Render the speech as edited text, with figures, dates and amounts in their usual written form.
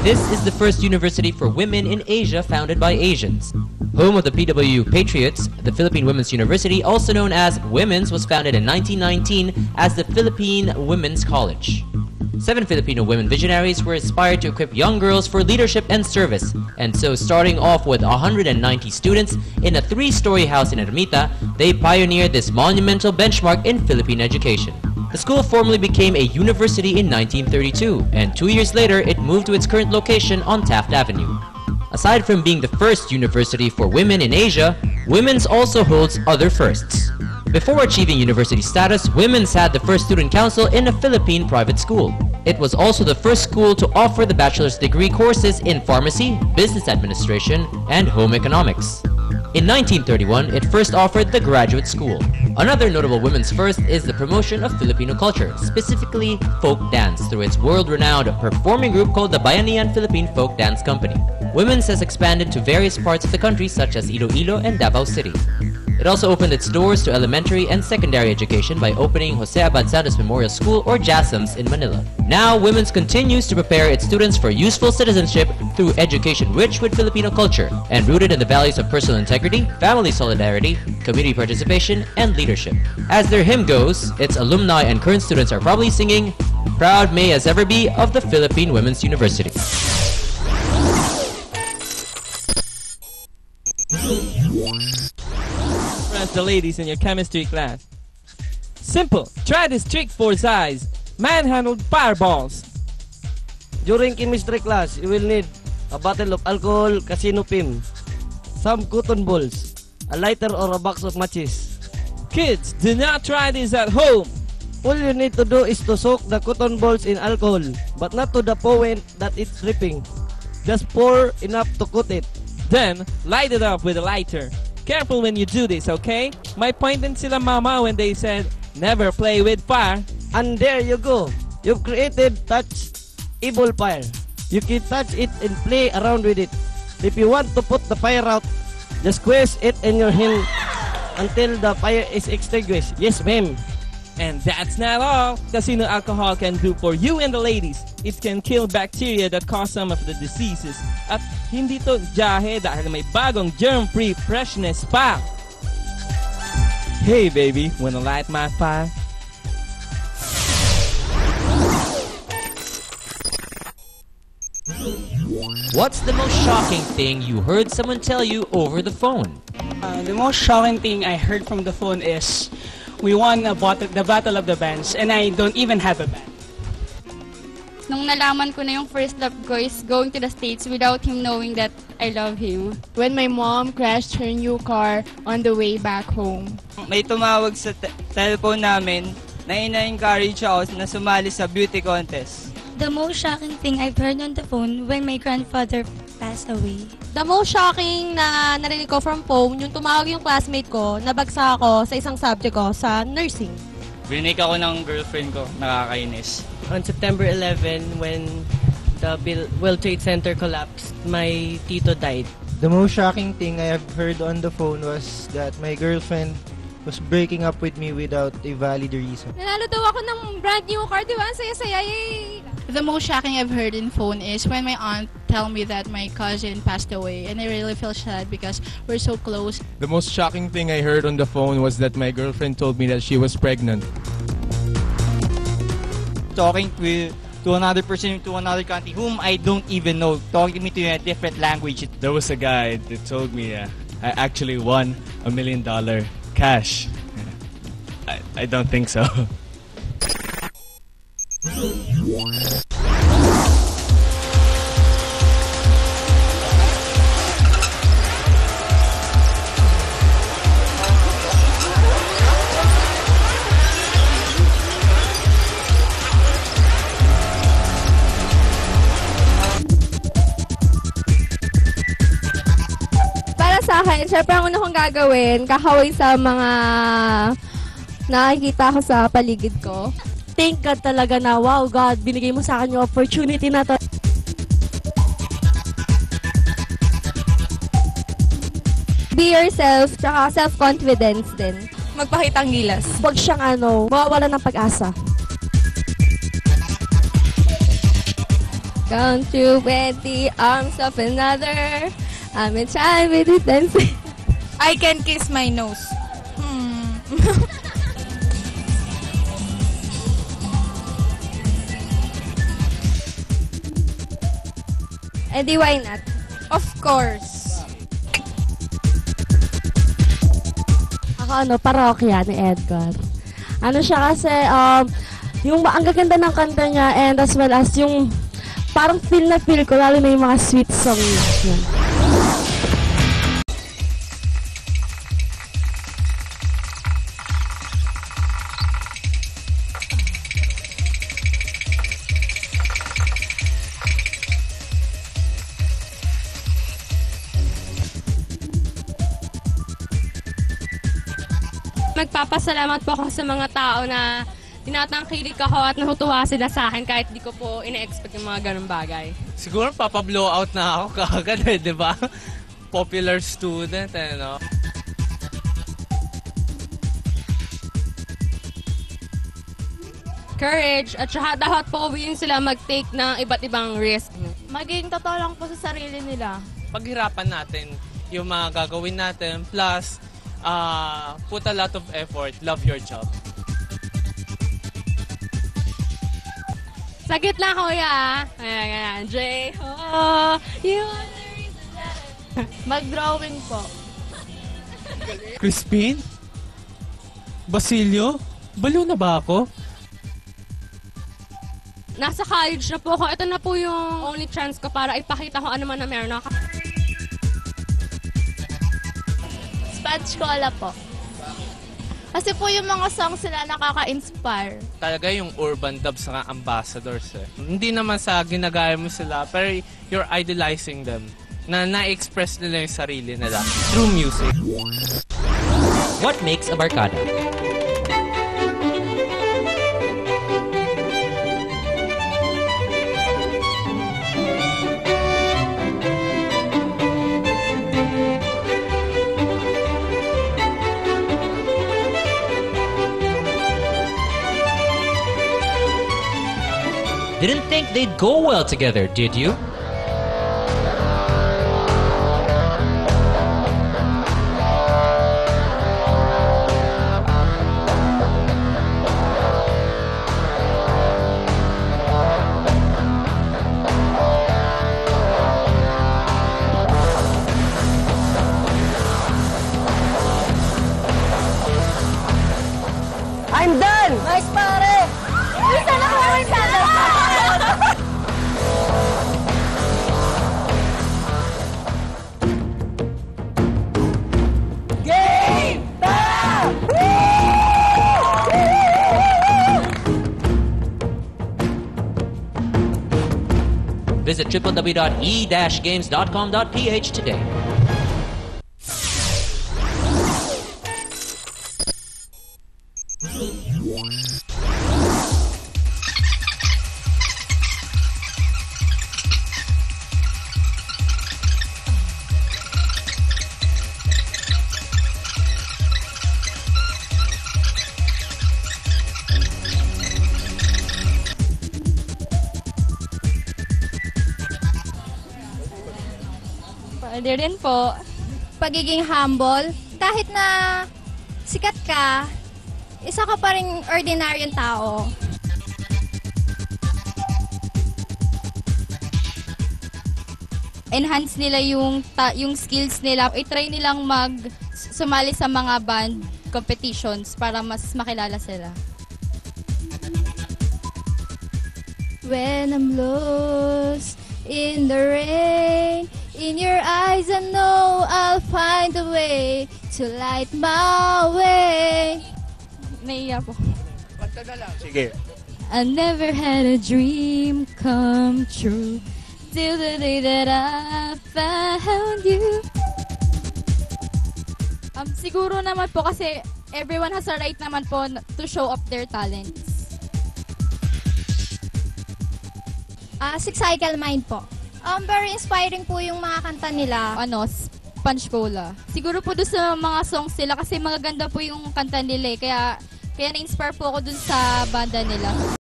This is the first university for women in Asia founded by Asians. Home of the PWU Patriots, the Philippine Women's University, also known as Women's, was founded in 1919 as the Philippine Women's College. 7 Filipino women visionaries were inspired to equip young girls for leadership and service, and so starting off with 190 students in a 3-story house in Ermita, they pioneered this monumental benchmark in Philippine education. The school formally became a university in 1932, and 2 years later it moved to its current location on Taft Avenue. Aside from being the first university for women in Asia, Women's also holds other firsts. Before achieving university status, Women's had the first student council in a Philippine private school. It was also the first school to offer the bachelor's degree courses in pharmacy, business administration, and home economics. In 1931, it first offered the graduate school. Another notable women's first is the promotion of Filipino culture, specifically folk dance, through its world-renowned performing group called the Bayanihan Philippine Folk Dance Company. Women's has expanded to various parts of the country such as Iloilo and Davao City. It also opened its doors to elementary and secondary education by opening Jose Abad Santos Memorial School or JASMS in Manila. Now, Women's continues to prepare its students for useful citizenship through education rich with Filipino culture and rooted in the values of personal integrity, family solidarity, community participation, and leadership. As their hymn goes, its alumni and current students are probably singing, "Proud may as ever be of the Philippine Women's University." The ladies in your chemistry class. Simple. Try this trick for size. Manhandled fireballs. During chemistry class, you will need a bottle of alcohol, casino pin, some cotton balls, a lighter or a box of matches. Kids, do not try this at home. All you need to do is to soak the cotton balls in alcohol, but not to the point that it's dripping. Just pour enough to coat it. Then, light it up with a lighter. Careful when you do this, okay? My point din sila mama when they said, never play with fire. And there you go. You've created touch-able fire. You can touch it and play around with it. If you want to put the fire out, just squeeze it in your hand until the fire is extinguished. Yes, ma'am. And that's not all casino alcohol can do for you and the ladies. It can kill bacteria that cause some of the diseases. At hindi to jahe dahil may bagong germ-free freshness pa. Hey baby, wanna light my fire? What's the most shocking thing you heard someone tell you over the phone? The most shocking thing I heard from the phone is we won the Battle of the Bands and I don't even have a band. Nung nalaman ko na yung first love ko is going to the States without him knowing that I love him. When my mom crashed her new car on the way back home. May tumawag sa telephone namin na ina-encourage ako na sumali sa beauty contest. The most shocking thing I've heard on the phone when my grandfather passed away. The most shocking na narinig ko from phone, yung tumawag yung classmate ko, nabagsak ako sa isang subject ko sa nursing. Bininik ako ng girlfriend ko, nakakainis. On September 11, when the World Trade Center collapsed, my tito died. The most shocking thing I have heard on the phone was that my girlfriend was breaking up with me without a valid reason. Nanalo daw ako ng brand new car, di ba? Ang saya-saya, yay! The most shocking I've heard in phone is when my aunt tell me that my cousin passed away, and I really feel sad because we're so close. The most shocking thing I heard on the phone was that my girlfriend told me that she was pregnant. Talking to another person to another country whom I don't even know, talking to me in a different language. There was a guy that told me I actually won $1 million cash. I don't think so. Sa akin, syempre ang una kong gagawin, kakaway sa mga nakikita ko sa paligid ko. Thank God talaga na, wow God, binigay mo sa akin yung opportunity na to. Be yourself, tsaka self-confidence din. Magpakitang gilas. Huwag siyang mawawala ng pag-asa. Count to 20 arms of another. I'm in time with it dancing. I can kiss my nose. Eh di why not? Of course. Ako parokya ni Edgar. Ano siya kasi, yung ang gaganda ng kanta niya and as well as yung parang feel ko, lalo na yung mga sweet songs niya. Magpapasalamat po ako sa mga tao na tinatangkilik ako at natutuwa sila sa akin kahit di ko po ina-expect yung mga ganun bagay. Siguro papablow out na ako kaagad di ba? Popular student, no? Courage at saka dapat po willing sila mag-take ng iba't ibang risk. Maging totoo lang po sa sarili nila. Paghirapan natin yung mga gagawin natin, plus put a lot of effort, love your job. Sagit lang, kuya. Ayan, Jay. Oh, you are the reason that... Mag-drawing po. Crispin? Basilio? Baliw na ba ako? Nasa college na po ako. Ito na po yung only chance ko para ipakita ko ano man na meron ako. Spanish Cola po. Kasi po yung mga songs sila nakaka-inspire. Talaga yung urban dub sa ambassadors eh. Hindi naman sa ginagaya mo sila, pero you're idolizing them. Na-express nila yung sarili nila through music. What makes a barkada? Didn't think they'd go well together, did you? I'm done! Nice, pare! Isa na ko yung sandal pa! Game! Tara! Visit www.e-games.com.ph today. Pwede rin po. Pagiging humble, kahit na sikat ka, isa ka pa rin ordinaryong tao. Enhance nila yung skills nila. I-try nilang sumali sa mga band competitions para mas makilala sila. When I'm lost in the rain, in your eyes I know I'll find a way to light my way. Naiya po. Sige. I never had a dream come true till the day that I found you. Siguro naman po kasi everyone has a right naman po to show up their talents. Six Cycle Mind po. Very inspiring po yung mga kanta nila. Sponge Cola. Siguro po doon sa mga songs nila kasi magaganda po yung kanta nila eh. Kaya na-inspire po ako doon sa banda nila.